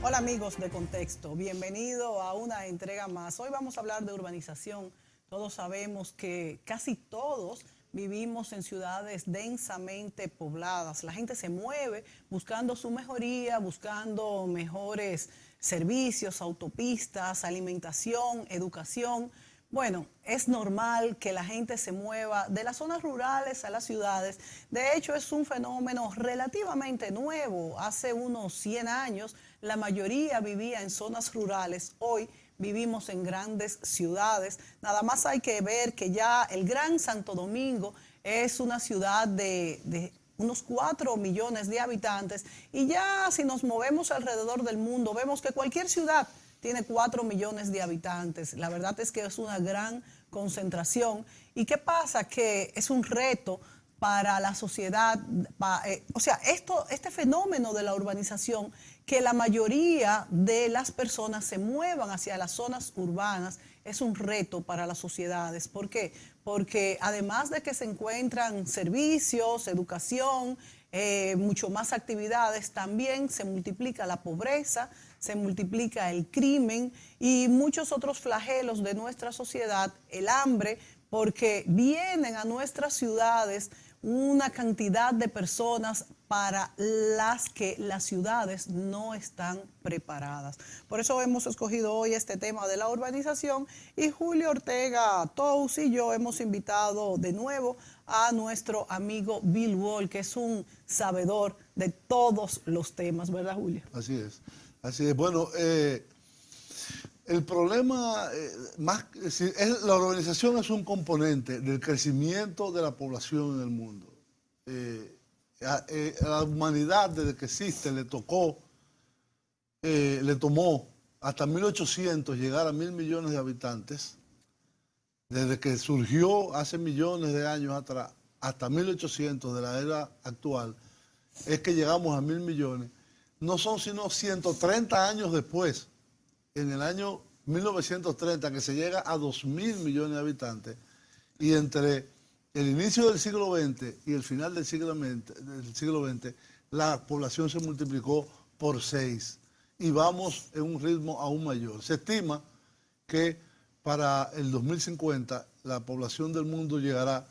Hola amigos de Contexto, bienvenido a una entrega más. Hoy vamos a hablar de urbanización. Todos sabemos que casi todos vivimos en ciudades densamente pobladas. La gente se mueve buscando su mejoría, buscando mejores servicios, autopistas, alimentación, educación. Bueno, es normal que la gente se mueva de las zonas rurales a las ciudades. De hecho, es un fenómeno relativamente nuevo. Hace unos 100 años, la mayoría vivía en zonas rurales. Hoy vivimos en grandes ciudades. Nada más hay que ver que ya el Gran Santo Domingo es una ciudad de unos 4 millones de habitantes. Y ya si nos movemos alrededor del mundo, vemos que cualquier ciudad tiene 4 millones de habitantes. La verdad es que es una gran concentración. ¿Y qué pasa? Que es un reto para la sociedad. Este fenómeno de la urbanización, que la mayoría de las personas se muevan hacia las zonas urbanas, es un reto para las sociedades. ¿Por qué? Porque además de que se encuentran servicios, educación, mucho más actividades, también se multiplica la pobreza, se multiplica el crimen y muchos otros flagelos de nuestra sociedad, el hambre, porque vienen a nuestras ciudades una cantidad de personas para las que las ciudades no están preparadas. Por eso hemos escogido hoy este tema de la urbanización y Julio Ortega Tous y yo hemos invitado de nuevo a nuestro amigo Bill Wall, que es un sabedor de todos los temas, ¿verdad, Julio? Así es, así es. Bueno, el problema la urbanización es un componente del crecimiento de la población en el mundo. A la humanidad, desde que existe, le tomó hasta 1800 llegar a 1.000 millones de habitantes. Desde que surgió hace millones de años atrás, hasta 1800 de la era actual, es que llegamos a 1.000 millones. No son sino 130 años después, en el año 1930, que se llega a 2.000 millones de habitantes, y entre el inicio del siglo XX y el final del siglo XX, la población se multiplicó por 6 y vamos en un ritmo aún mayor. Se estima que para el 2050 la población del mundo llegará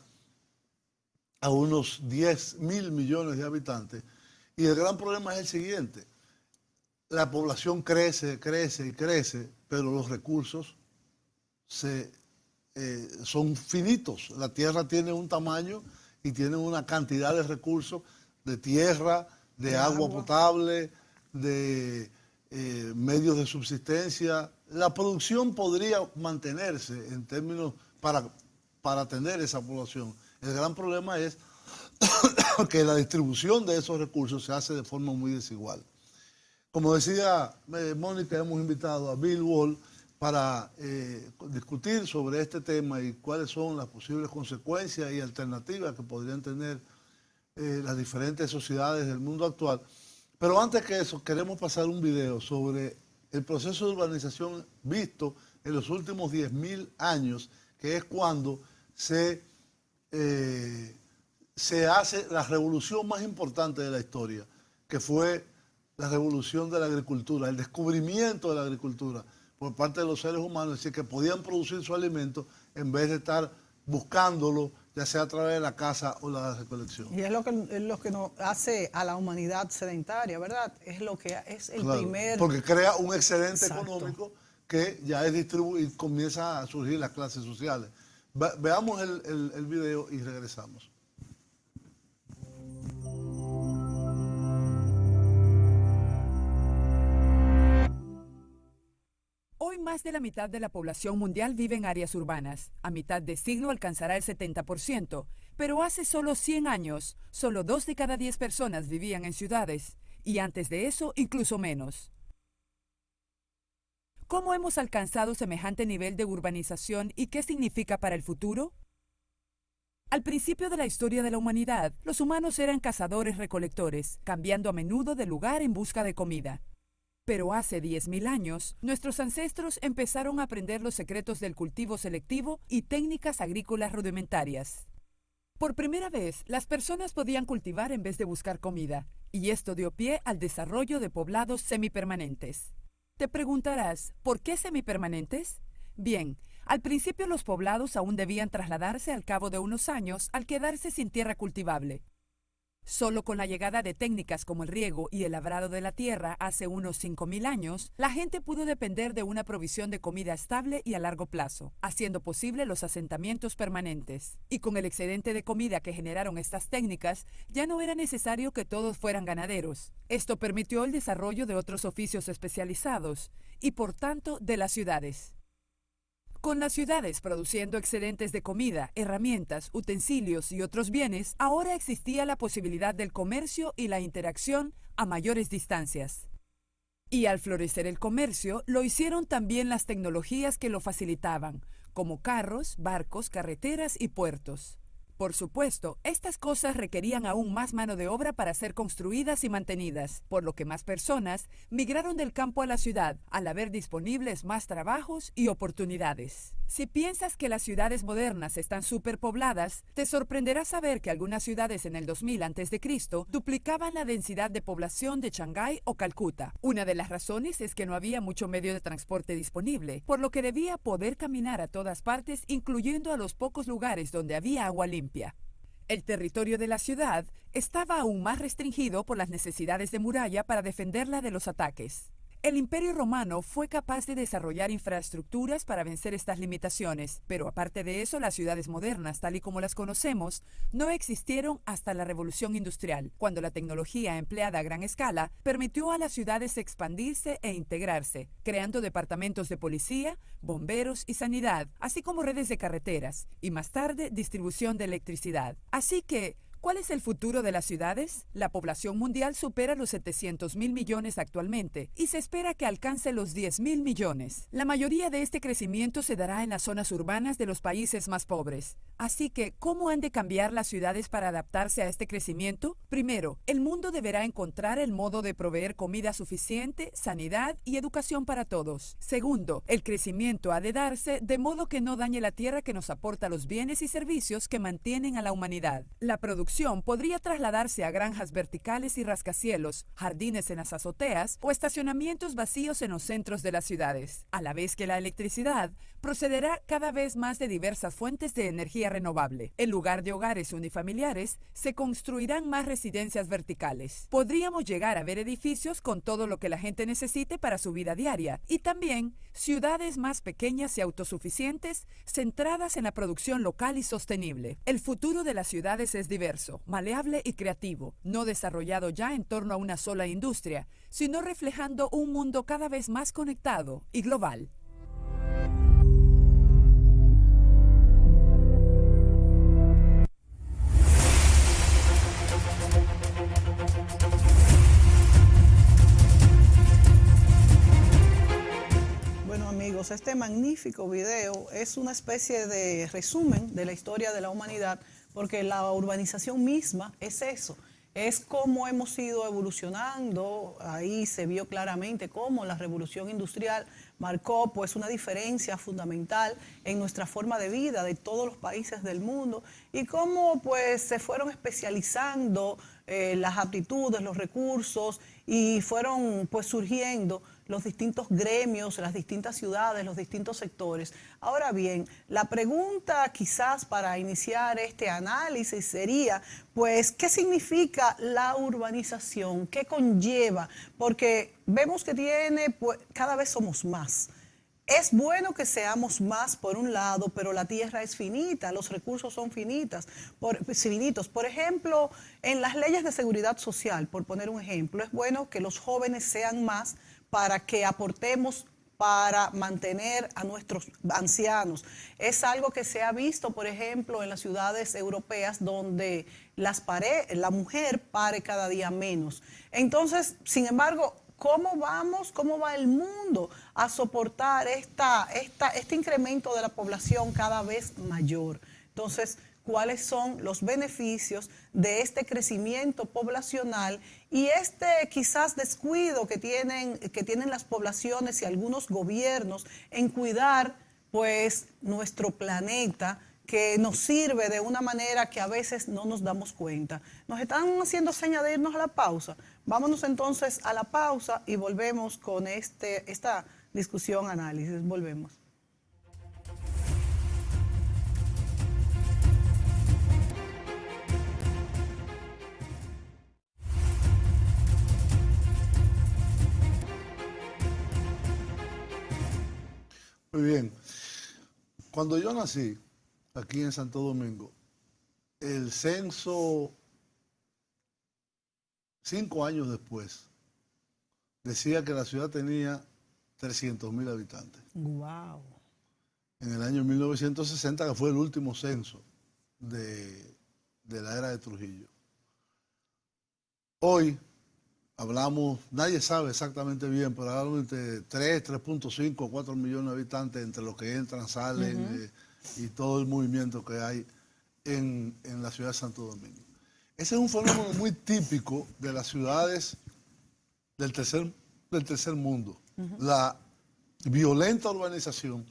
a unos 10.000 millones de habitantes. Y el gran problema es el siguiente: la población crece, crece y crece, pero los recursos son finitos. La tierra tiene un tamaño y tiene una cantidad de recursos, de tierra, de agua potable, de medios de subsistencia. La producción podría mantenerse en términos para atender esa población. El gran problema es que la distribución de esos recursos se hace de forma muy desigual. Como decía Mónica, hemos invitado a Bill Wall para discutir sobre este tema y cuáles son las posibles consecuencias y alternativas que podrían tener las diferentes sociedades del mundo actual. Pero antes que eso, queremos pasar un video sobre el proceso de urbanización visto en los últimos 10.000 años, que es cuando se hace la revolución más importante de la historia, que fue la revolución de la agricultura, el descubrimiento de la agricultura por parte de los seres humanos, es decir, que podían producir su alimento en vez de estar buscándolo, ya sea a través de la caza o la recolección. Y es lo que nos hace a la humanidad sedentaria, ¿verdad? Es lo que es el Claro, primer... porque crea un excedente Exacto. económico que ya es distribuido y comienza a surgir las clases sociales. Veamos el video y regresamos. Hoy más de la mitad de la población mundial vive en áreas urbanas. A mitad de siglo alcanzará el 70%, pero hace solo 100 años, solo 2 de cada 10 personas vivían en ciudades, y antes de eso, incluso menos. ¿Cómo hemos alcanzado semejante nivel de urbanización y qué significa para el futuro? Al principio de la historia de la humanidad, los humanos eran cazadores-recolectores, cambiando a menudo de lugar en busca de comida. Pero hace 10.000 años, nuestros ancestros empezaron a aprender los secretos del cultivo selectivo y técnicas agrícolas rudimentarias. Por primera vez, las personas podían cultivar en vez de buscar comida. y esto dio pie al desarrollo de poblados semipermanentes. Te preguntarás, ¿por qué semipermanentes? Bien, al principio los poblados aún debían trasladarse al cabo de unos años al quedarse sin tierra cultivable. Solo con la llegada de técnicas como el riego y el labrado de la tierra hace unos 5.000 años, la gente pudo depender de una provisión de comida estable y a largo plazo, haciendo posible los asentamientos permanentes. Y con el excedente de comida que generaron estas técnicas, ya no era necesario que todos fueran ganaderos. Esto permitió el desarrollo de otros oficios especializados y, por tanto, de las ciudades. Con las ciudades produciendo excedentes de comida, herramientas, utensilios y otros bienes, ahora existía la posibilidad del comercio y la interacción a mayores distancias. Y al florecer el comercio, lo hicieron también las tecnologías que lo facilitaban, como carros, barcos, carreteras y puertos. Por supuesto, estas cosas requerían aún más mano de obra para ser construidas y mantenidas, por lo que más personas migraron del campo a la ciudad, al haber disponibles más trabajos y oportunidades. Si piensas que las ciudades modernas están superpobladas, te sorprenderá saber que algunas ciudades en el 2000 a.C. duplicaban la densidad de población de Shanghái o Calcuta. Una de las razones es que no había mucho medio de transporte disponible, por lo que debía poder caminar a todas partes, incluyendo a los pocos lugares donde había agua limpia. El territorio de la ciudad estaba aún más restringido por las necesidades de muralla para defenderla de los ataques. El Imperio Romano fue capaz de desarrollar infraestructuras para vencer estas limitaciones, pero aparte de eso, las ciudades modernas, tal y como las conocemos, no existieron hasta la Revolución Industrial, cuando la tecnología empleada a gran escala permitió a las ciudades expandirse e integrarse, creando departamentos de policía, bomberos y sanidad, así como redes de carreteras, y más tarde distribución de electricidad. Así que, ¿cuál es el futuro de las ciudades? La población mundial supera los 700.000 millones actualmente y se espera que alcance los 10.000 millones. La mayoría de este crecimiento se dará en las zonas urbanas de los países más pobres. Así que, ¿cómo han de cambiar las ciudades para adaptarse a este crecimiento? Primero, el mundo deberá encontrar el modo de proveer comida suficiente, sanidad y educación para todos. Segundo, el crecimiento ha de darse de modo que no dañe la tierra que nos aporta los bienes y servicios que mantienen a la humanidad. La producción podría trasladarse a granjas verticales y rascacielos, jardines en las azoteas o estacionamientos vacíos en los centros de las ciudades, a la vez que la electricidad procederá cada vez más de diversas fuentes de energía renovable. En lugar de hogares unifamiliares, se construirán más residencias verticales. Podríamos llegar a ver edificios con todo lo que la gente necesite para su vida diaria y también ciudades más pequeñas y autosuficientes centradas en la producción local y sostenible. El futuro de las ciudades es diverso, maleable y creativo, no desarrollado ya en torno a una sola industria, sino reflejando un mundo cada vez más conectado y global. Bueno, amigos, este magnífico video es una especie de resumen de la historia de la humanidad, porque la urbanización misma es eso, es cómo hemos ido evolucionando. Ahí se vio claramente cómo la revolución industrial marcó pues una diferencia fundamental en nuestra forma de vida de todos los países del mundo y cómo pues se fueron especializando las aptitudes, los recursos y fueron pues surgiendo los distintos gremios, las distintas ciudades, los distintos sectores. Ahora bien, la pregunta quizás para iniciar este análisis sería, pues, ¿qué significa la urbanización? ¿Qué conlleva? Porque vemos que pues, cada vez somos más. Es bueno que seamos más por un lado, pero la tierra es finita, los recursos son finitos. Por ejemplo, en las leyes de seguridad social, por poner un ejemplo, es bueno que los jóvenes sean más para que aportemos para mantener a nuestros ancianos. Es algo que se ha visto, por ejemplo, en las ciudades europeas donde la mujer pare cada día menos. Entonces, sin embargo, ¿cómo va el mundo a soportar este incremento de la población cada vez mayor? Entonces, ¿cuáles son los beneficios de este crecimiento poblacional y este quizás descuido que tienen las poblaciones y algunos gobiernos en cuidar pues nuestro planeta, que nos sirve de una manera que a veces no nos damos cuenta. Nos están haciendo señas de irnos a la pausa. Vámonos entonces a la pausa y volvemos con esta discusión, análisis. Volvemos. Muy bien. Cuando yo nací aquí en Santo Domingo, el censo, 5 años después, decía que la ciudad tenía 300.000 habitantes. Wow. En el año 1960, que fue el último censo de la era de Trujillo. Hoy hablamos, nadie sabe exactamente bien, pero hablamos de 3.5, 4 millones de habitantes entre los que entran, salen y todo el movimiento que hay en la ciudad de Santo Domingo. Ese es un fenómeno muy típico de las ciudades del tercer mundo, la violenta urbanización.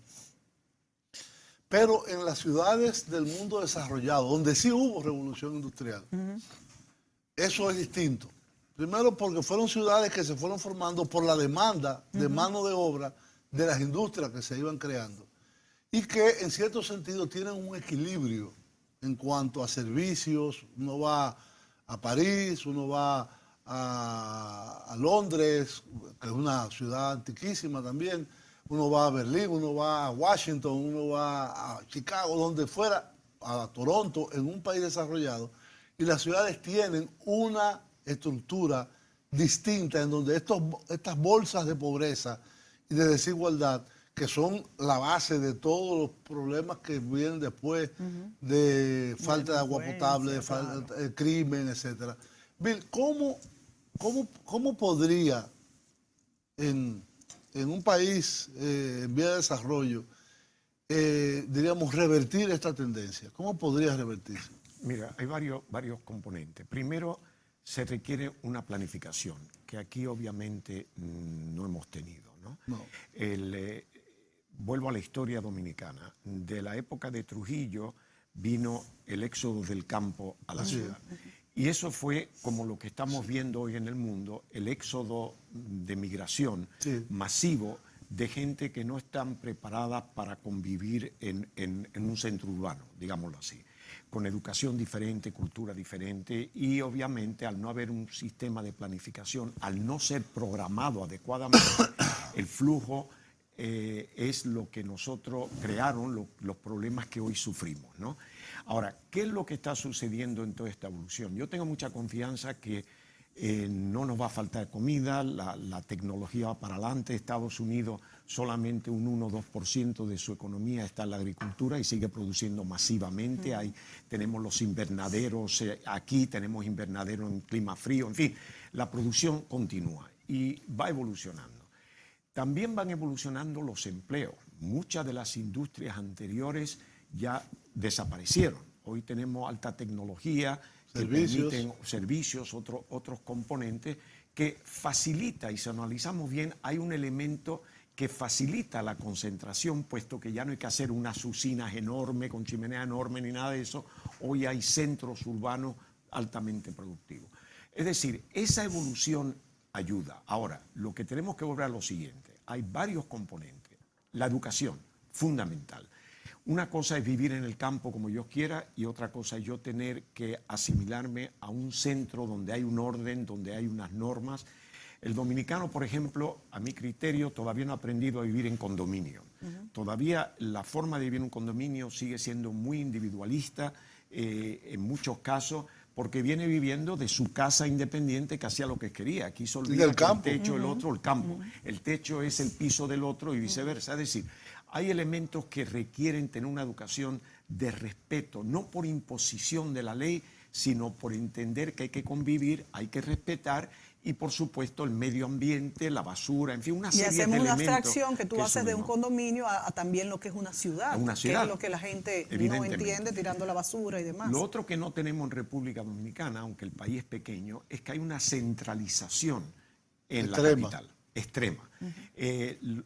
Pero en las ciudades del mundo desarrollado, donde sí hubo revolución industrial, eso es distinto. Primero porque fueron ciudades que se fueron formando por la demanda de mano de obra de las industrias que se iban creando y que en cierto sentido tienen un equilibrio en cuanto a servicios. Uno va a París, uno va a Londres, que es una ciudad antiquísima también, uno va a Berlín, uno va a Washington, uno va a Chicago, donde fuera, a Toronto, en un país desarrollado, y las ciudades tienen una estructura distinta en donde estas bolsas de pobreza y de desigualdad, que son la base de todos los problemas que vienen después de falta de agua potable, de crimen, etc. Bill, ¿cómo podría en un país en vía de desarrollo, diríamos, revertir esta tendencia? ¿Cómo podría revertirse? Mira, hay varios componentes. Primero, se requiere una planificación, que aquí obviamente no hemos tenido, ¿no? No. Vuelvo a la historia dominicana. De la época de Trujillo vino el éxodo del campo a la ciudad. Y eso fue como lo que estamos viendo hoy en el mundo, el éxodo de migración masivo de gente que no están preparada para convivir en un centro urbano, digámoslo así, con educación diferente, cultura diferente y obviamente al no haber un sistema de planificación, al no ser programado adecuadamente, el flujo es lo que nosotros crearon, los problemas que hoy sufrimos, ¿no? Ahora, ¿qué es lo que está sucediendo en toda esta evolución? Yo tengo mucha confianza que no nos va a faltar comida, la tecnología va para adelante. Estados Unidos solamente un 1 o 2% de su economía está en la agricultura y sigue produciendo masivamente. Tenemos los invernaderos aquí, tenemos invernaderos en clima frío, en fin, la producción continúa y va evolucionando. También van evolucionando los empleos. Muchas de las industrias anteriores ya desaparecieron. Hoy tenemos alta tecnología, servicios, que permiten servicios, otros componentes que facilita, y si analizamos bien, hay un elemento que facilita la concentración, puesto que ya no hay que hacer unas usinas enormes, con chimenea enorme ni nada de eso. Hoy hay centros urbanos altamente productivos. Es decir, esa evolución ayuda. Ahora, lo que tenemos que volver a lo siguiente. Hay varios componentes. La educación, fundamental. Una cosa es vivir en el campo como yo quiera y otra cosa es yo tener que asimilarme a un centro donde hay un orden, donde hay unas normas. El dominicano, por ejemplo, a mi criterio, todavía no ha aprendido a vivir en condominio. Todavía la forma de vivir en un condominio sigue siendo muy individualista en muchos casos, porque viene viviendo de su casa independiente que hacía lo que quería. Aquí se olvida del campo. el techo, el otro, el campo. El techo es el piso del otro y viceversa. Es decir, hay elementos que requieren tener una educación de respeto, no por imposición de la ley, sino por entender que hay que convivir, hay que respetar y, por supuesto, el medio ambiente, la basura, en fin, una serie de elementos. Y hacemos una abstracción que tú haces de un condominio a también lo que es una ciudad, que es lo que la gente no entiende, tirando la basura y demás. Lo otro que no tenemos en República Dominicana, aunque el país es pequeño, es que hay una centralización en la capital, extrema.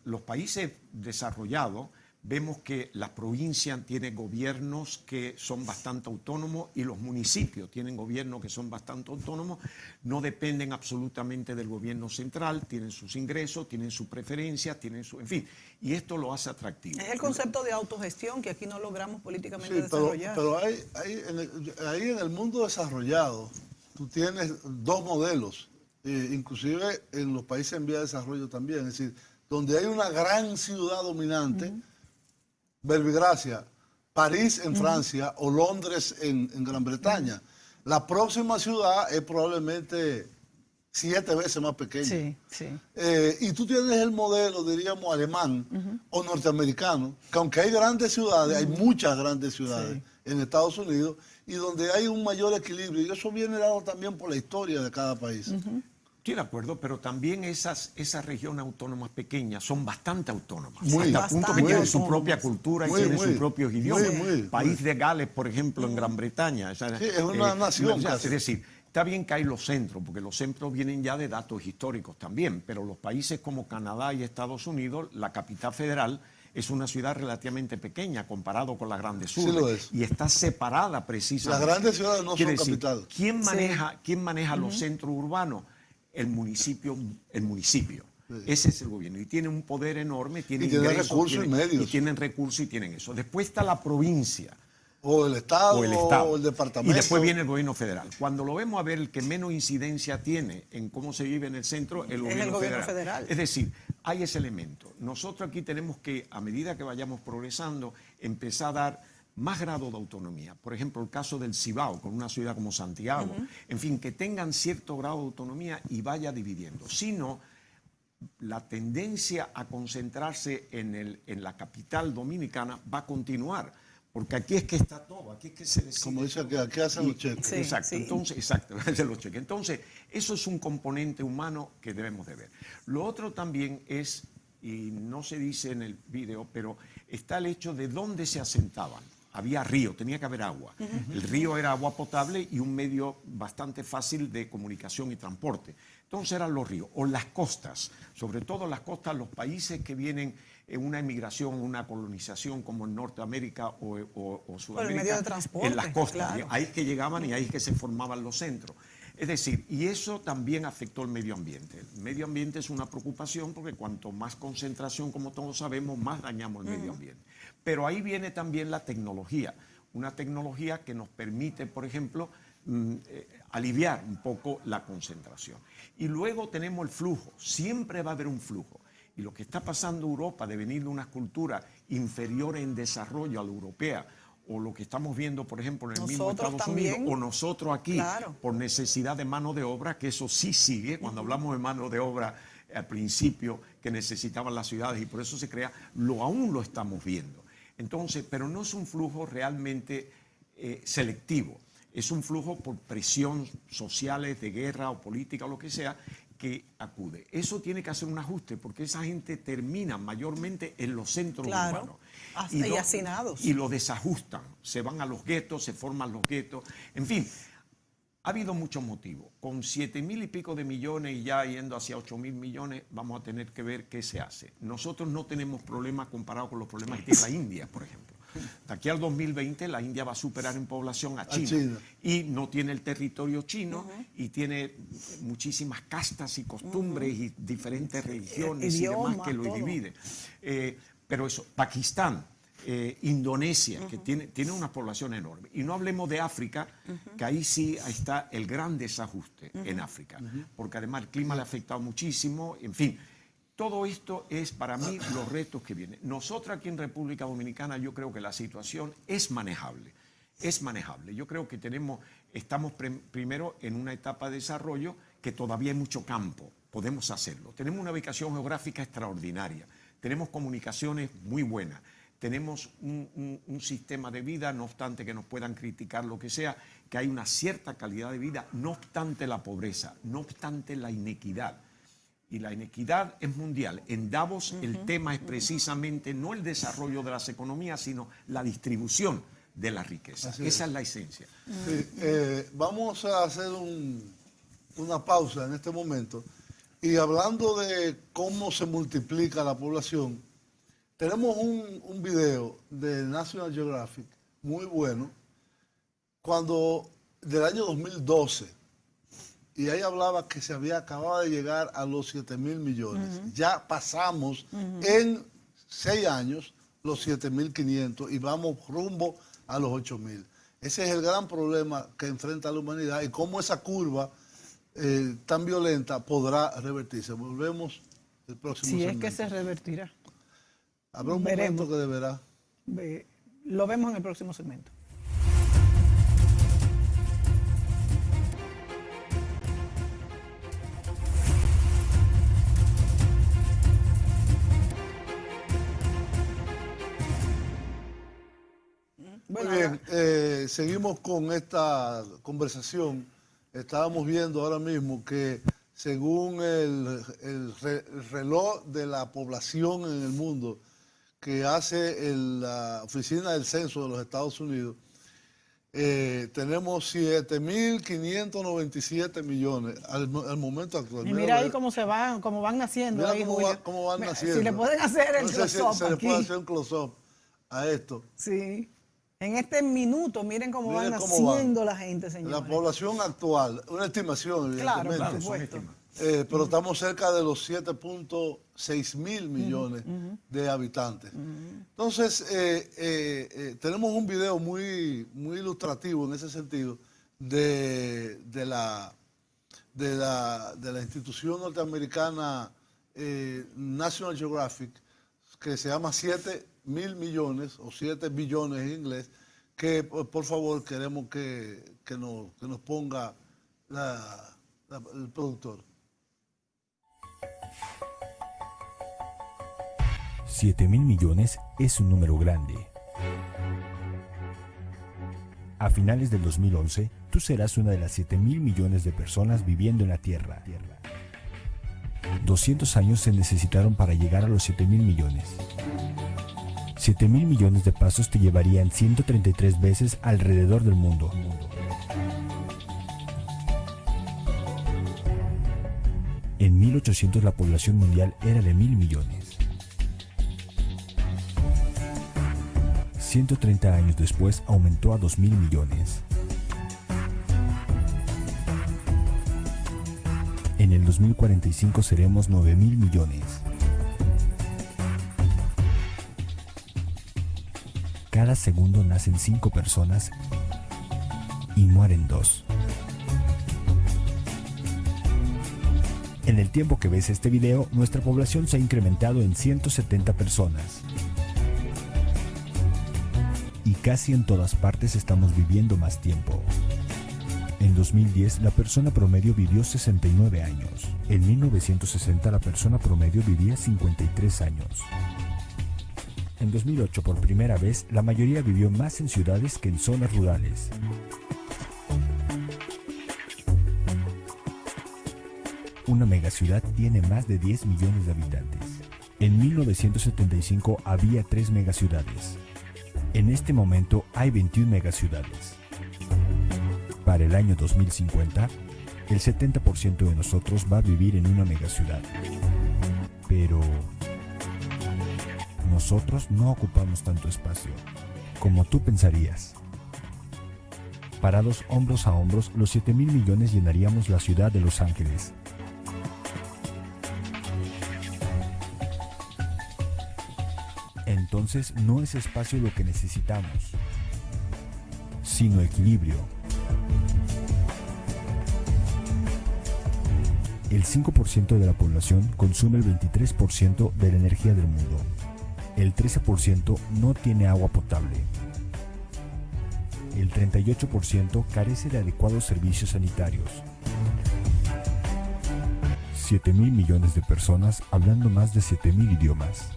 Los países desarrollados vemos que la provincia tiene gobiernos que son bastante autónomos y los municipios tienen gobiernos que son bastante autónomos, no dependen absolutamente del gobierno central, tienen sus ingresos, tienen sus preferencias, tienen su, en fin, y esto lo hace atractivo. Es el concepto de autogestión que aquí no logramos políticamente Sí, desarrollar. pero ahí en el mundo desarrollado, tú tienes dos modelos, inclusive en los países en vía de desarrollo también, es decir, donde hay una gran ciudad dominante, Verbigracia, París en Francia o Londres en Gran Bretaña. La próxima ciudad es probablemente 7 veces más pequeña. Sí, sí. Y tú tienes el modelo, diríamos, alemán o norteamericano, que aunque hay grandes ciudades, hay muchas grandes ciudades en Estados Unidos, y donde hay un mayor equilibrio. Y eso viene dado también por la historia de cada país. Estoy de acuerdo, pero también esas regiones autónomas pequeñas son bastante autónomas. Muy, hasta el punto que bastante tienen su autónomas. propia cultura y Muy, tienen muy, sus propios idiomas. muy, País de Gales, por ejemplo, en Gran Bretaña. Sí, es una nación casi. Es decir, está bien que hay los centros, porque los centros vienen ya de datos históricos también, pero los países como Canadá y Estados Unidos, la capital federal es una ciudad relativamente pequeña comparado con las grandes Sí urbes. lo es. Y está separada precisamente. Las grandes ciudades no Quiere son decir, capital. ¿Quién maneja los centros urbanos? El municipio. Ese es el gobierno. Y tiene un poder enorme, tiene Y tiene ingresos, recursos y medios. Y tienen recursos y tienen eso. Después está la provincia. O el Estado, o el departamento. Y después viene el gobierno federal. Cuando lo vemos a ver, el que menos incidencia tiene en cómo se vive en el centro, el gobierno federal. Es decir, hay ese elemento. Nosotros aquí tenemos que, a medida que vayamos progresando, empezar a dar más grado de autonomía. Por ejemplo, el caso del Cibao, con una ciudad como Santiago. En fin, que tengan cierto grado de autonomía y vaya dividiendo. Si no, la tendencia a concentrarse en la capital dominicana va a continuar. Porque aquí es que está todo, aquí es que se decide. Como dice que aquí hacen los cheques. Sí, Exacto, sí. entonces, hacen los cheques. Entonces, eso es un componente humano que debemos de ver. Lo otro también es, y no se dice en el video, pero está el hecho de dónde se asentaban. Había río, tenía que haber agua. El río era agua potable y un medio bastante fácil de comunicación y transporte. Entonces eran los ríos, o las costas, sobre todo las costas, los países que vienen en una emigración, una colonización como en Norteamérica o Sudamérica. Por el medio de transporte, en las costas, claro. ahí es que llegaban y ahí es que se formaban los centros. Es decir, y eso también afectó el medio ambiente. El medio ambiente es una preocupación porque cuanto más concentración, como todos sabemos, más dañamos el medio ambiente. Pero ahí viene también la tecnología, una tecnología que nos permite, por ejemplo, aliviar un poco la concentración. Y luego tenemos el flujo, siempre va a haber un flujo. Y lo que está pasando en Europa de venir de una cultura inferior en desarrollo a la europea, o lo que estamos viendo, por ejemplo, en el mismo Nosotros Estados también. Unidos, o nosotros aquí, Claro. por necesidad de mano de obra, que eso sí sigue, cuando hablamos de mano de obra al principio, que necesitaban las ciudades y por eso se crea, aún lo estamos viendo. Entonces, pero no es un flujo realmente selectivo, es un flujo por presión sociales, de guerra o política o lo que sea, que acude. Eso tiene que hacer un ajuste porque esa gente termina mayormente en los centros urbanos. Y hacinados. Y lo desajustan, se van a los guetos, se forman los guetos, en fin. Ha habido muchos motivos. Con 7.000 y pico de millones y ya yendo hacia 8.000 millones, vamos a tener que ver qué se hace. Nosotros no tenemos problemas comparados con los problemas que tiene la India, por ejemplo. De aquí al 2020 la India va a superar en población a China. Y no tiene el territorio chino y tiene muchísimas castas y costumbres y diferentes religiones Idiomas, y demás que lo todo. divide. Pero eso, Pakistán, Indonesia, que tiene una población enorme. Y no hablemos de África, que ahí sí está el gran desajuste en África, porque además el clima le ha afectado muchísimo, en fin. Todo esto es para mí los retos que vienen. Nosotros aquí en República Dominicana yo creo que la situación es manejable. Es manejable. Yo creo que estamos primero en una etapa de desarrollo que todavía hay mucho campo. Podemos hacerlo. Tenemos una ubicación geográfica extraordinaria. Tenemos comunicaciones muy buenas. Tenemos un sistema de vida, no obstante que nos puedan criticar lo que sea, que hay una cierta calidad de vida, no obstante la pobreza, no obstante la inequidad. Y la inequidad es mundial. En Davos el tema es precisamente no el desarrollo de las economías, sino la distribución de la riqueza. Esa es la esencia. Sí, vamos a hacer una pausa en este momento. Y hablando de cómo se multiplica la población, tenemos un video de National Geographic muy bueno, del año 2012, y ahí hablaba que acababa de llegar a los 7.000 millones. Ya pasamos en 6 años los 7.500 y vamos rumbo a los 8.000. Ese es el gran problema que enfrenta la humanidad y cómo esa curva tan violenta podrá revertirse. Volvemos el próximo Si segmento. es que se revertirá. Habrá un Veremos. momento que deberá. Lo vemos en el próximo segmento. Bueno, Muy bien, seguimos con esta conversación. Estábamos viendo ahora mismo que según el reloj de la población en el mundo que hace la Oficina del Censo de los Estados Unidos, tenemos 7.597 millones al momento actual. y mira ahí cómo van naciendo. Mira ahí, cómo van Mira, naciendo. Si le pueden hacer el No sé si close-up se le puede aquí. hacer un close-up a esto. Sí. En este minuto, miren cómo Miren van cómo naciendo la gente, señores. La población actual, una estimación, Claro, evidentemente. por son supuesto. estimas. Pero estamos cerca de los 7.6 mil millones de habitantes. Entonces, tenemos un video muy, muy ilustrativo en ese sentido de la institución norteamericana National Geographic, que se llama 7.000 millones o 7 billones en inglés, que por favor queremos que nos ponga el productor. 7.000 millones es un número grande. A finales del 2011, tú serás una de las 7.000 millones de personas viviendo en la Tierra. 200 años se necesitaron para llegar a los 7.000 millones. 7.000 millones de pasos te llevarían 133 veces alrededor del mundo. En 1800 la población mundial era de 1.000 millones. 130 años después aumentó a 2.000 millones. En el 2045 seremos 9.000 millones. Cada segundo nacen 5 personas y mueren 2. En el tiempo que ves este video, nuestra población se ha incrementado en 170 personas. Y casi en todas partes estamos viviendo más tiempo. En 2010, la persona promedio vivió 69 años. En 1960, la persona promedio vivía 53 años. En 2008, por primera vez, la mayoría vivió más en ciudades que en zonas rurales. Una megaciudad tiene más de 10 millones de habitantes. En 1975 había 3 megaciudades. En este momento hay 21 megaciudades. Para el año 2050, el 70% de nosotros va a vivir en una megaciudad. Pero nosotros no ocupamos tanto espacio como tú pensarías. Parados hombros a hombros, los 7.000 millones llenaríamos la ciudad de Los Ángeles. Entonces no es espacio lo que necesitamos, sino equilibrio. El 5% de la población consume el 23% de la energía del mundo. El 13% no tiene agua potable. El 38% carece de adecuados servicios sanitarios. 7.000 millones de personas hablando más de 7.000 idiomas,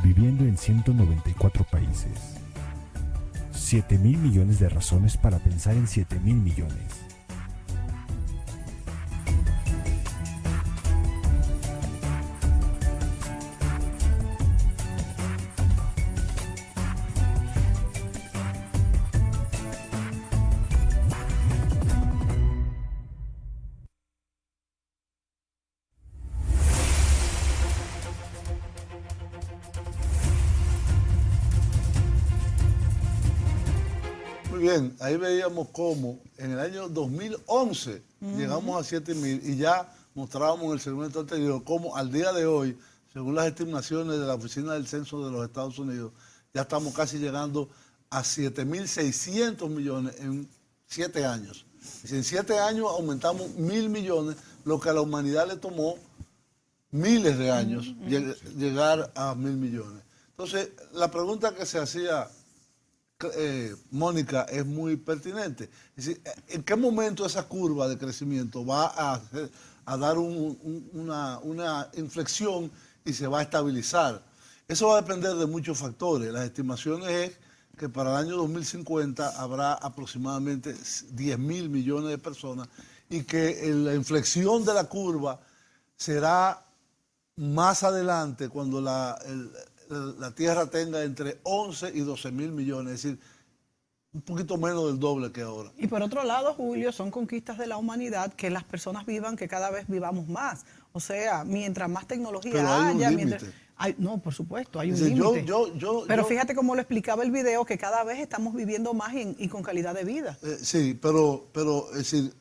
viviendo en 194 países. 7.000 millones de razones para pensar en 7.000 millones. muy bien. Ahí veíamos cómo en el año 2011 llegamos a 7.000 y ya mostrábamos en el segmento anterior cómo al día de hoy, según las estimaciones de la Oficina del Censo de los Estados Unidos, ya estamos casi llegando a 7.600 millones en 7 años. Y en 7 años aumentamos 1.000 millones, lo que a la humanidad le tomó miles de años llegar a 1.000 millones. Entonces, la pregunta que se hacía Mónica es muy pertinente. Es decir, ¿en qué momento esa curva de crecimiento va a dar una inflexión y se va a estabilizar? Eso va a depender de muchos factores. Las estimaciones es que para el año 2050 habrá aproximadamente 10.000 millones de personas y que la inflexión de la curva será más adelante cuando la Tierra tenga entre 11 y 12.000 millones, es decir, un poquito menos del doble que ahora. Y por otro lado, Julio, son conquistas de la humanidad que las personas vivan, que cada vez vivamos más. O sea, mientras más tecnología Pero hay un haya, límite. no, por supuesto, hay un Dice, límite. Pero yo- fíjate cómo lo explicaba el video, que cada vez estamos viviendo más y con calidad de vida. Sí, pero es decir,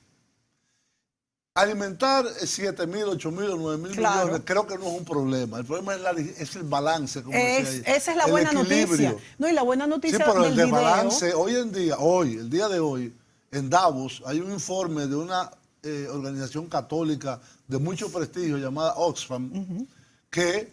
alimentar 7.000, 8.000 o 9.000 Claro. millones creo que no es un problema. El problema es el balance, como decía ella. Esa es la El buena equilibrio. noticia. No, y la buena Sí, noticia pero del el de video. balance, el día de hoy, en Davos, hay un informe de una organización católica de mucho prestigio llamada Oxfam, que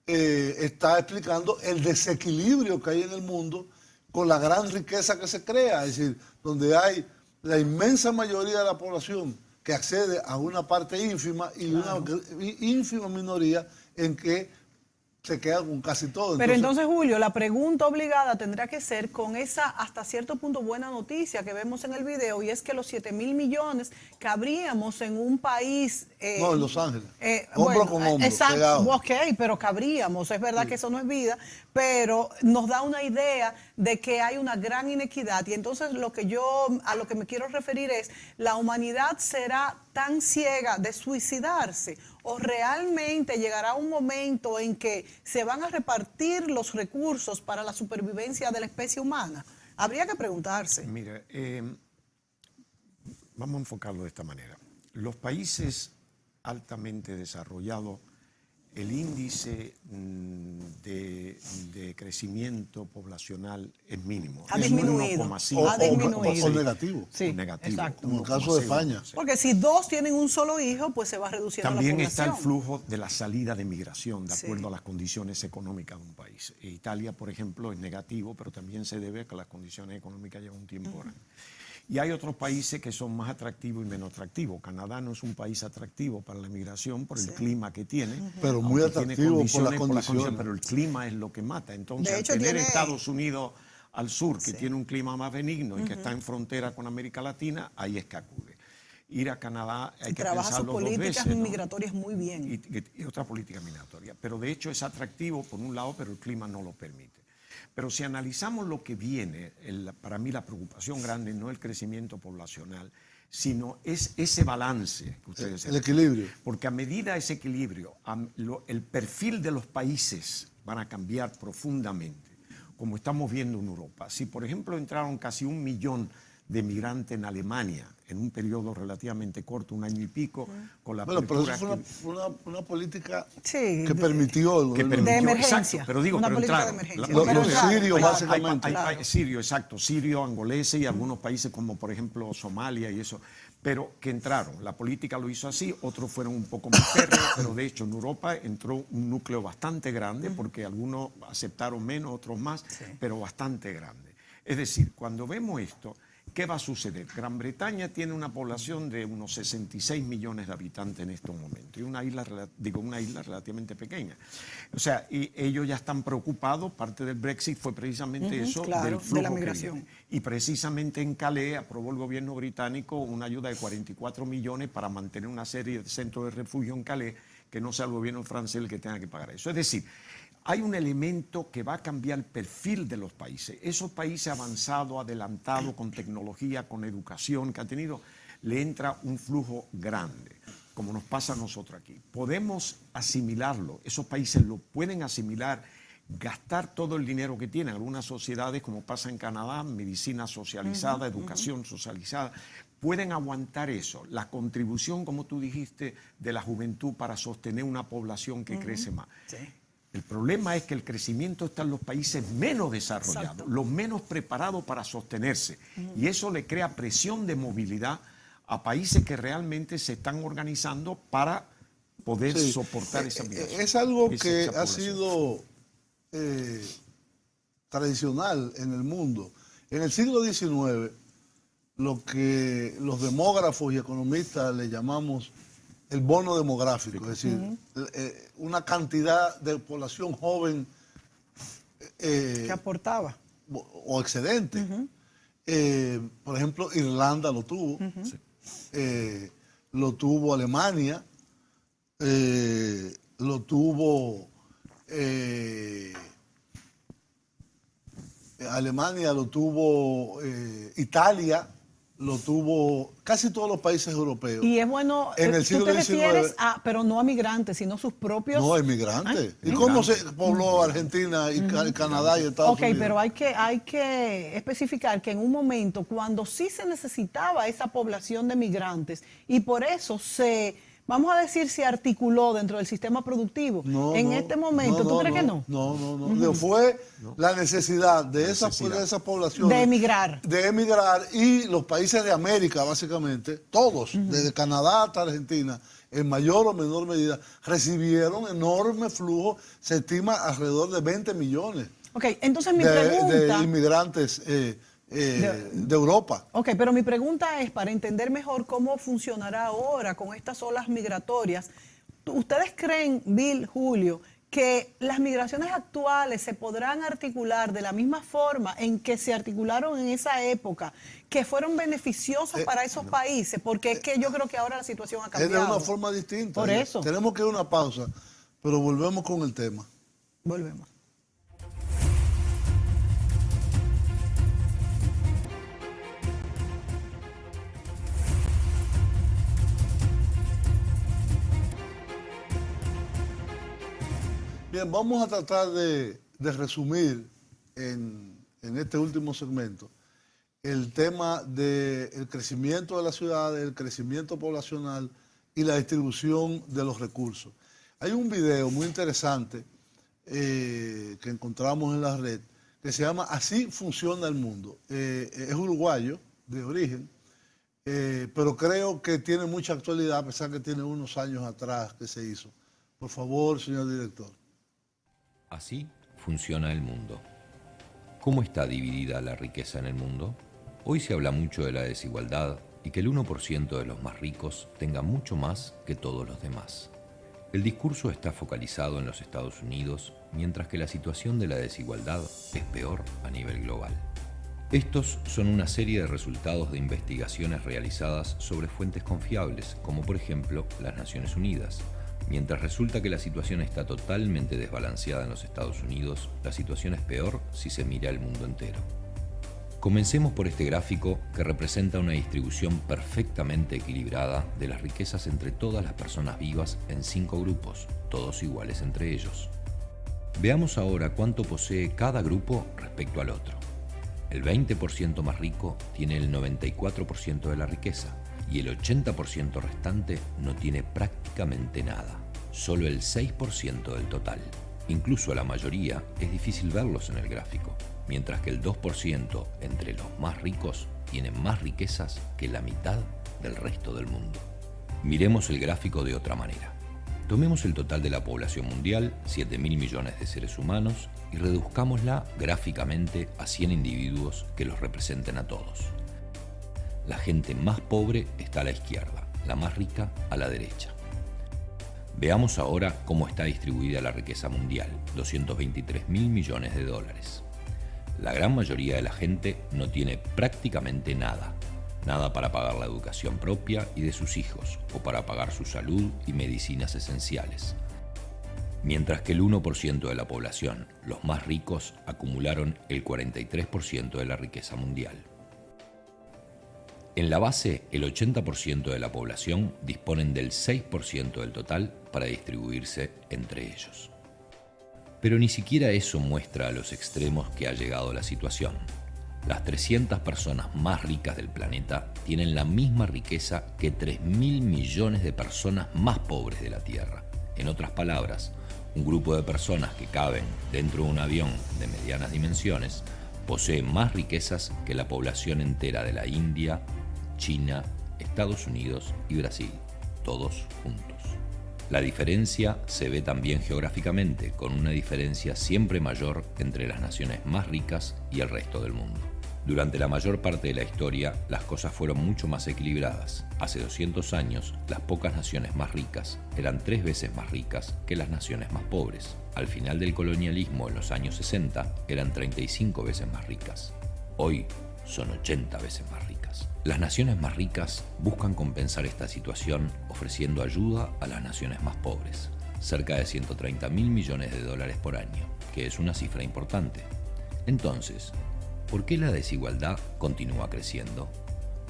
está explicando el desequilibrio que hay en el mundo con la gran riqueza que se crea, es decir, donde hay la inmensa mayoría de la población que accede a una parte ínfima y una ínfima minoría en que se queda con casi todo. Pero entonces, Julio, la pregunta obligada tendrá que ser con esa hasta cierto punto buena noticia que vemos en el video, y es que los 7.000 millones cabríamos en un país... no, en Los Ángeles. Hombro con hombro, Exacto, pegado. ok, pero cabríamos. Es verdad que eso no es vida, pero nos da una idea de que hay una gran inequidad. Y entonces a lo que me quiero referir es, ¿la humanidad será tan ciega de suicidarse? ¿O realmente llegará un momento en que se van a repartir los recursos para la supervivencia de la especie humana? Habría que preguntarse. Mira, vamos a enfocarlo de esta manera. Los países altamente desarrollados, el índice de crecimiento poblacional es mínimo. Ha Es disminuido. 1,5. Ha disminuido. O negativo. Sí, O negativo. exacto. Como el caso de 1,0. España. Porque si 2 tienen un solo hijo, pues se va reduciendo También la está población. el flujo de la salida de migración, de Sí. acuerdo a las condiciones económicas de un país. Italia, por ejemplo, es negativo, pero también se debe a que las condiciones económicas llevan un tiempo grande. Y hay otros países que son más atractivos y menos atractivos. Canadá no es un país atractivo para la migración por el clima que tiene. Pero muy aunque tiene atractivo por las condiciones, condiciones. pero el clima es lo que mata. Entonces, De al hecho, tener tiene- Estados Unidos al sur, que Sí. tiene un clima más benigno y que está en frontera con América Latina, ahí es que acude. Ir a Canadá hay que Trabaja sus pensarlo dos políticas veces, ¿no? migratorias muy bien. Y otra política migratoria. Pero de hecho es atractivo por un lado, pero el clima no lo permite. Pero si analizamos lo que viene, para mí la preocupación grande no es el crecimiento poblacional, sino es ese balance que ustedes El equilibrio. Porque a medida ese equilibrio, el perfil de los países van a cambiar profundamente, como estamos viendo en Europa. Si, por ejemplo, entraron casi 1 millón de migrantes en Alemania en un periodo relativamente corto, 1 año y pico, con la Bueno, pero eso apertura fue una política Sí, que permitió el que gobierno. permitió, emergencia. exacto, pero digo, Una pero política de entraron. emergencia. Los Pero entraron. sirios, Hay- básicamente. Claro. Sirio, exacto, sirio, angoleses y algunos países como por ejemplo Somalia y eso, pero que entraron. La política lo hizo así, otros fueron un poco más férreos, pero de hecho en Europa entró un núcleo bastante grande, porque algunos aceptaron menos, otros más, pero bastante grande. Es decir, cuando vemos esto, ¿qué va a suceder? Gran Bretaña tiene una población de unos 66 millones de habitantes en estos momentos, y una isla relativamente pequeña. O sea, y ellos ya están preocupados, parte del Brexit fue precisamente eso, claro, del de flujo la que migración. viene. Y precisamente en Calais aprobó el gobierno británico una ayuda de 44 millones para mantener una serie de centros de refugio en Calais, que no sea el gobierno francés el que tenga que pagar eso. Es decir, hay un elemento que va a cambiar el perfil de los países. Esos países avanzados, adelantados, con tecnología, con educación que han tenido, le entra un flujo grande, como nos pasa a nosotros aquí. Podemos asimilarlo, esos países lo pueden asimilar gastar todo el dinero que tienen. Algunas sociedades, como pasa en Canadá, medicina socializada, educación socializada, pueden aguantar eso. La contribución, como tú dijiste, de la juventud para sostener una población que crece más. Sí. El problema es que el crecimiento está en los países menos desarrollados, Exacto. los menos preparados para sostenerse. Y eso le crea presión de movilidad a países que realmente se están organizando para poder Sí. soportar esa migración. Es algo esa que ha población. sido tradicional en el mundo. En el siglo XIX, lo que los demógrafos y economistas le llamamos el bono demográfico, es decir, una cantidad de población joven Que aportaba. o excedente. Por ejemplo, Irlanda lo tuvo, lo tuvo Alemania, lo tuvo Alemania, lo tuvo Italia, lo tuvo casi todos los países europeos. Y es bueno, En el siglo tú te XIX, refieres a, pero no a migrantes, sino sus propios... No, inmigrantes. Ay, ¿Y cómo se pobló Argentina y Canadá y Estados Ok, Unidos? pero hay que especificar que en un momento cuando sí se necesitaba esa población de migrantes y por eso vamos a decir, se articuló dentro del sistema productivo. En este momento, ¿tú crees que no? No. Fue la necesidad de esa población. De emigrar. De emigrar, y los países de América, básicamente, todos, desde Canadá hasta Argentina, en mayor o menor medida, recibieron enorme flujo, se estima alrededor de 20 millones Ok, entonces mi de pregunta... inmigrantes de Europa. Ok, pero mi pregunta es, para entender mejor cómo funcionará ahora con estas olas migratorias, ¿ustedes creen, Bill, Julio, que las migraciones actuales se podrán articular de la misma forma en que se articularon en esa época, que fueron beneficiosas para esos países? Porque es que yo creo que ahora la situación ha Es cambiado. de una forma distinta. Por eso. Tenemos que ir a una pausa, pero volvemos con el tema. Volvemos. Bien, vamos a tratar de resumir en este último segmento el tema del crecimiento de las ciudades, el crecimiento poblacional y la distribución de los recursos. Hay un video muy interesante que encontramos en la red que se llama Así funciona el mundo. Es uruguayo de origen, pero creo que tiene mucha actualidad, a pesar que tiene unos años atrás que se hizo. Por favor, señor director. Así funciona el mundo. ¿Cómo está dividida la riqueza en el mundo? Hoy se habla mucho de la desigualdad y que el 1% de los más ricos tenga mucho más que todos los demás. El discurso está focalizado en los Estados Unidos, mientras que la situación de la desigualdad es peor a nivel global. Estos son una serie de resultados de investigaciones realizadas sobre fuentes confiables, como por ejemplo las Naciones Unidas. Mientras resulta que la situación está totalmente desbalanceada en los Estados Unidos, la situación es peor si se mira el mundo entero. Comencemos por este gráfico que representa una distribución perfectamente equilibrada de las riquezas entre todas las personas vivas en 5 grupos, todos iguales entre ellos. Veamos ahora cuánto posee cada grupo respecto al otro. El 20% más rico tiene el 94% de la riqueza y el 80% restante no tiene prácticamente nada, solo el 6% del total. Incluso a la mayoría es difícil verlos en el gráfico, mientras que el 2% entre los más ricos tiene más riquezas que la mitad del resto del mundo. Miremos el gráfico de otra manera. Tomemos el total de la población mundial, 7.000 millones de seres humanos, y reduzcámosla gráficamente a 100 individuos que los representen a todos. La gente más pobre está a la izquierda, la más rica a la derecha. Veamos ahora cómo está distribuida la riqueza mundial, 223.000 millones de dólares. La gran mayoría de la gente no tiene prácticamente nada. Nada para pagar la educación propia y de sus hijos, o para pagar su salud y medicinas esenciales. Mientras que el 1% de la población, los más ricos, acumularon el 43% de la riqueza mundial. En la base, el 80% de la población disponen del 6% del total para distribuirse entre ellos. Pero ni siquiera eso muestra a los extremos que ha llegado la situación. Las 300 personas más ricas del planeta tienen la misma riqueza que 3.000 millones de personas más pobres de la Tierra. En otras palabras, un grupo de personas que caben dentro de un avión de medianas dimensiones posee más riquezas que la población entera de la India, China, Estados Unidos y Brasil, todos juntos. La diferencia se ve también geográficamente, con una diferencia siempre mayor entre las naciones más ricas y el resto del mundo. Durante la mayor parte de la historia, las cosas fueron mucho más equilibradas. Hace 200 años, las pocas naciones más ricas eran 3 veces más ricas que las naciones más pobres. Al final del colonialismo, en los años 60, eran 35 veces más ricas. Hoy son 80 veces más ricas. Las naciones más ricas buscan compensar esta situación ofreciendo ayuda a las naciones más pobres. Cerca de 130.000 millones de dólares por año, que es una cifra importante. Entonces, ¿por qué la desigualdad continúa creciendo?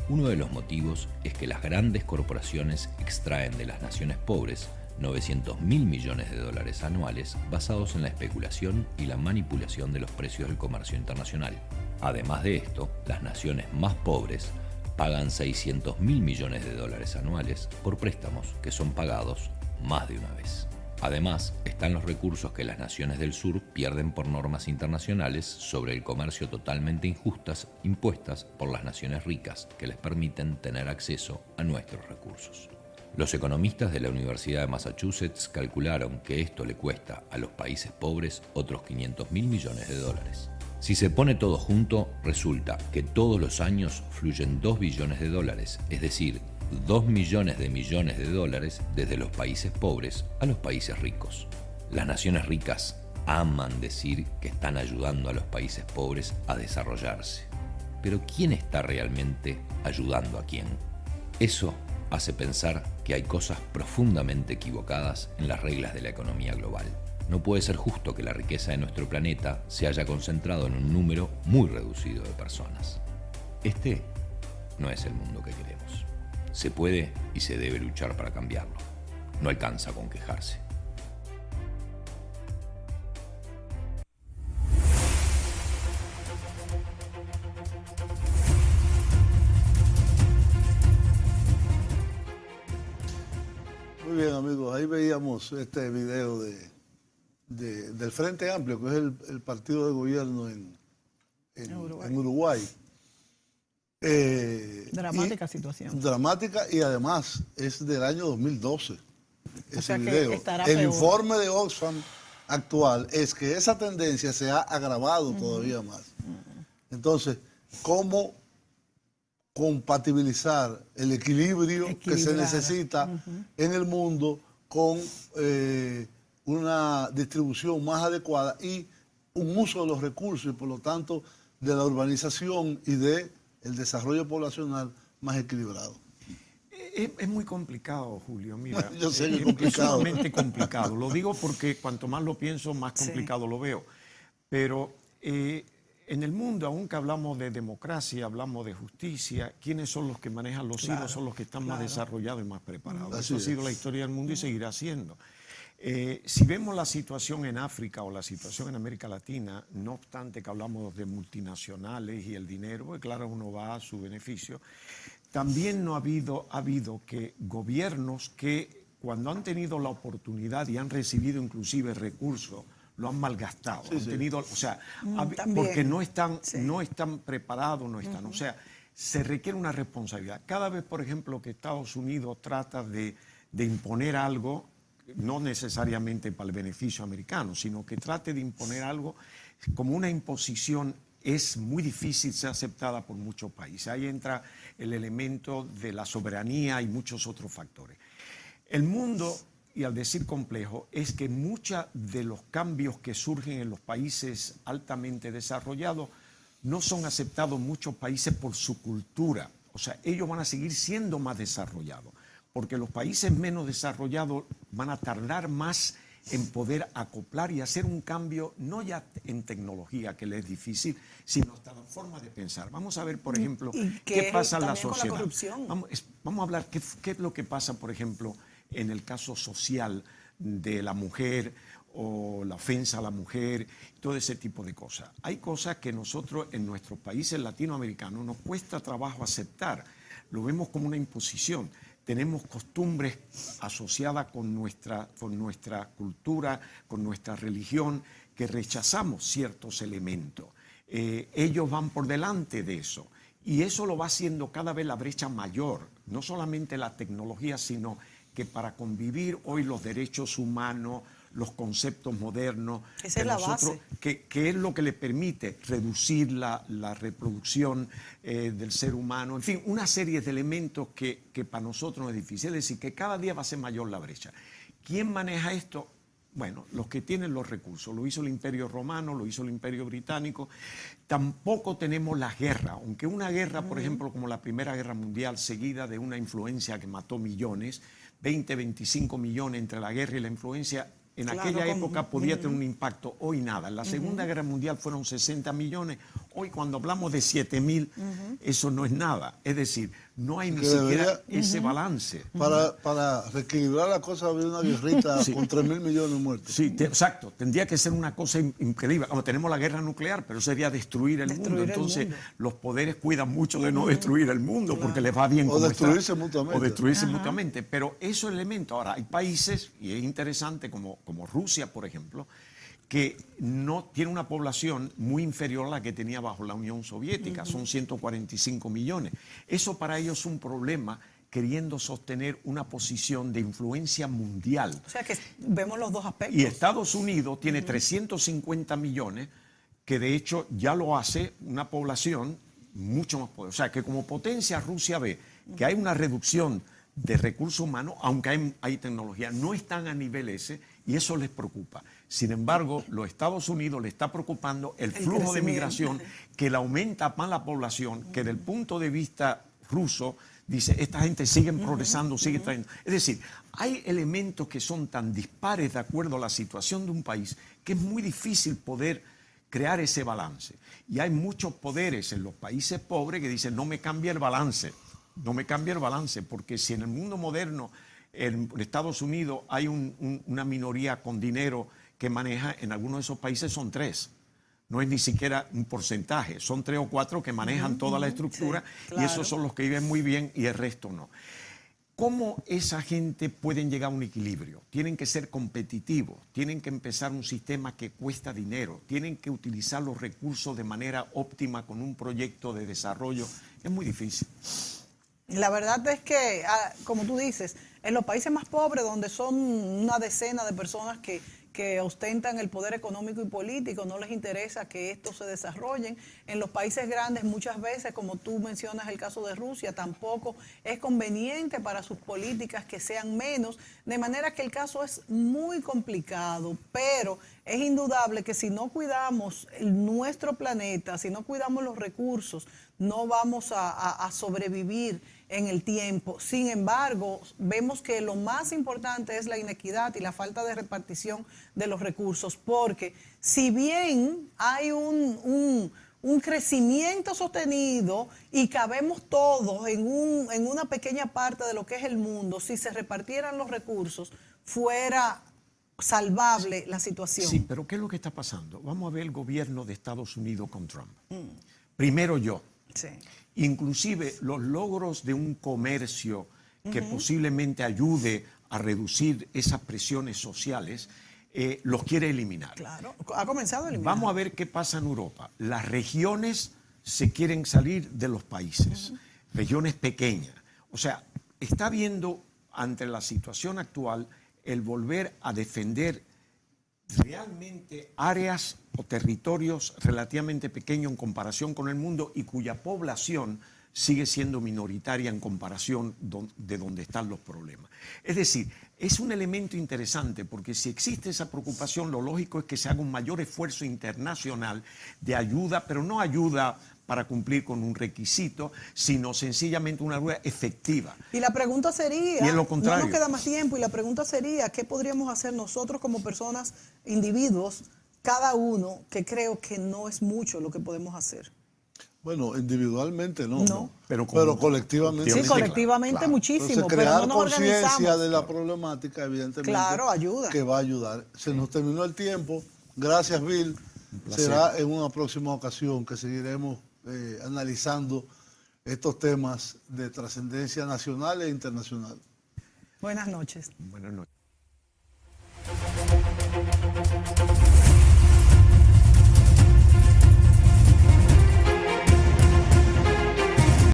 Uno de los motivos es que las grandes corporaciones extraen de las naciones pobres 900.000 millones de dólares anuales basados en la especulación y la manipulación de los precios del comercio internacional. Además de esto, las naciones más pobres pagan 600.000 millones de dólares anuales por préstamos que son pagados más de una vez. Además, están los recursos que las naciones del sur pierden por normas internacionales sobre el comercio totalmente injustas impuestas por las naciones ricas que les permiten tener acceso a nuestros recursos. Los economistas de la Universidad de Massachusetts calcularon que esto le cuesta a los países pobres otros 500.000 millones de dólares. Si se pone todo junto, resulta que todos los años fluyen 2 billones de dólares, es decir, 2 millones de dólares desde los países pobres a los países ricos. Las naciones ricas aman decir que están ayudando a los países pobres a desarrollarse. Pero ¿quién está realmente ayudando a quién? Eso hace pensar que hay cosas profundamente equivocadas en las reglas de la economía global. No puede ser justo que la riqueza de nuestro planeta se haya concentrado en un número muy reducido de personas. Este no es el mundo que queremos. Se puede y se debe luchar para cambiarlo. No alcanza con quejarse. Muy bien, amigos, ahí veíamos este video del Frente Amplio, que es el partido de gobierno en Uruguay. Dramática situación. Dramática, y además es del año 2012. Ese sea que video. estará El peor. informe de Oxfam actual es que esa tendencia se ha agravado todavía más. Entonces, ¿cómo compatibilizar el equilibrio que se necesita en el mundo con una distribución más adecuada y un uso de los recursos y por lo tanto de la urbanización y de el desarrollo poblacional más equilibrado? Es muy complicado, Julio. Mira, Yo sé que es complicado. Es sumamente complicado. Lo digo porque cuanto más lo pienso, más complicado lo veo. Pero en el mundo, aunque hablamos de democracia, hablamos de justicia, ¿quiénes son los que manejan los hilos? Son los que están más desarrollados y más preparados. Eso ha sido la historia del mundo y seguirá siendo. Si vemos la situación en África o la situación en América Latina, no obstante que hablamos de multinacionales y el dinero, pues claro, uno va a su beneficio, también no ha habido que gobiernos que cuando han tenido la oportunidad y han recibido inclusive recursos, lo han malgastado. Han tenido, o sea, porque no están preparados, no están. O sea, se requiere una responsabilidad. Cada vez, por ejemplo, que Estados Unidos trata de imponer algo, no necesariamente para el beneficio americano, sino que trate de imponer algo como una imposición, es muy difícil ser aceptada por muchos países. Ahí entra el elemento de la soberanía y muchos otros factores. El mundo, y al decir complejo, es que muchos de los cambios que surgen en los países altamente desarrollados no son aceptados en muchos países por su cultura. O sea, ellos van a seguir siendo más desarrollados, porque los países menos desarrollados van a tardar más en poder acoplar y hacer un cambio, no ya en tecnología, que les es difícil, sino hasta la forma de pensar. Vamos a ver, por ejemplo, qué pasa en la sociedad. Con la corrupción. Vamos a hablar qué es lo que pasa, por ejemplo, en el caso social de la mujer o la ofensa a la mujer, todo ese tipo de cosas. Hay cosas que nosotros en nuestros países latinoamericanos nos cuesta trabajo aceptar, lo vemos como una imposición. Tenemos costumbres asociadas con nuestra cultura, con nuestra religión, que rechazamos ciertos elementos. Ellos van por delante de eso. Y eso lo va haciendo cada vez la brecha mayor, no solamente la tecnología, sino que para convivir hoy los derechos humanos, los conceptos modernos, esa es la base. que es lo que le permite reducir la reproducción del ser humano, en fin, una serie de elementos que para nosotros no es difícil, es decir, que cada día va a ser mayor la brecha. ¿Quién maneja esto? Bueno, los que tienen los recursos. Lo hizo el Imperio Romano, lo hizo el Imperio Británico. Tampoco tenemos la guerra, aunque una guerra, por ejemplo, como la Primera Guerra Mundial, seguida de una influencia que mató millones, 20, 25 millones entre la guerra y la influencia, en aquella época podía tener un impacto, hoy nada. En la Segunda Guerra Mundial fueron 60 millones, hoy cuando hablamos de 7.000, eso no es nada. Es decir, no hay ni siquiera ese balance. Para reequilibrar la cosa había una guerrita con 3.000 millones de muertos. Sí, exacto. Tendría que ser una cosa increíble. Como tenemos la guerra nuclear, pero sería destruir el mundo. Entonces, los poderes cuidan mucho de no destruir el mundo porque les va bien. O destruirse mutuamente. O destruirse mutuamente. Pero esos elementos, ahora, hay países, y es interesante, como Rusia, por ejemplo, que no tiene una población muy inferior a la que tenía bajo la Unión Soviética, son 145 millones. Eso para ellos es un problema, queriendo sostener una posición de influencia mundial. O sea que vemos los dos aspectos. Y Estados Unidos tiene 350 millones, que de hecho ya lo hace una población mucho más poderosa. O sea que como potencia Rusia ve que hay una reducción de recursos humanos, aunque hay tecnología, no están a nivel ese, y eso les preocupa. Sin embargo, los Estados Unidos le está preocupando el flujo de migración, que le aumenta más la población, que del punto de vista ruso, dice, esta gente sigue progresando, sigue trayendo. Es decir, hay elementos que son tan dispares de acuerdo a la situación de un país, que es muy difícil poder crear ese balance. Y hay muchos poderes en los países pobres que dicen, no me cambia el balance. No me cambia el balance, porque si en el mundo moderno, en Estados Unidos, hay una minoría con dinero que maneja, en algunos de esos países son 3. No es ni siquiera un porcentaje, son 3 o 4 que manejan toda la estructura, sí, claro. Y esos son los que viven muy bien y el resto no. ¿Cómo esa gente pueden llegar a un equilibrio? Tienen que ser competitivos, tienen que empezar un sistema que cuesta dinero, tienen que utilizar los recursos de manera óptima con un proyecto de desarrollo. Es muy difícil. La verdad es que, como tú dices, en los países más pobres, donde son una decena de personas que ostentan el poder económico y político, no les interesa que estos se desarrollen. En los países grandes muchas veces, como tú mencionas el caso de Rusia, tampoco es conveniente para sus políticas que sean menos, de manera que el caso es muy complicado, pero es indudable que si no cuidamos nuestro planeta, si no cuidamos los recursos, no vamos a sobrevivir en el tiempo. Sin embargo, vemos que lo más importante es la inequidad y la falta de repartición de los recursos, porque si bien hay un crecimiento sostenido y cabemos todos en una pequeña parte de lo que es el mundo, si se repartieran los recursos, fuera salvable la situación. Sí, pero ¿qué es lo que está pasando? Vamos a ver el gobierno de Estados Unidos con Trump. Primero yo. Sí. Inclusive los logros de un comercio que posiblemente ayude a reducir esas presiones sociales, los quiere eliminar. Claro, ha comenzado a eliminar. Vamos a ver qué pasa en Europa. Las regiones se quieren salir de los países, regiones pequeñas. O sea, está viendo ante la situación actual el volver a defender realmente áreas o territorios relativamente pequeños en comparación con el mundo y cuya población sigue siendo minoritaria en comparación de donde están los problemas. Es decir, es un elemento interesante porque si existe esa preocupación, lo lógico es que se haga un mayor esfuerzo internacional de ayuda, pero no ayuda para cumplir con un requisito, sino sencillamente una ayuda efectiva. Y la pregunta sería, y es lo contrario. No nos queda más tiempo, y la pregunta sería, ¿qué podríamos hacer nosotros como personas, individuos, cada uno, que creo que no es mucho lo que podemos hacer? Bueno, individualmente no. No. Pero Pero colectivamente Sí, sí. colectivamente claro. muchísimo, Entonces, pero no crear nos conciencia organizamos. de la problemática, evidentemente, Claro, ayuda. que va a ayudar. Se nos terminó el tiempo. Gracias, Bill. placer. Será en una próxima ocasión que seguiremos analizando estos temas de trascendencia nacional e internacional. Buenas noches. Buenas noches.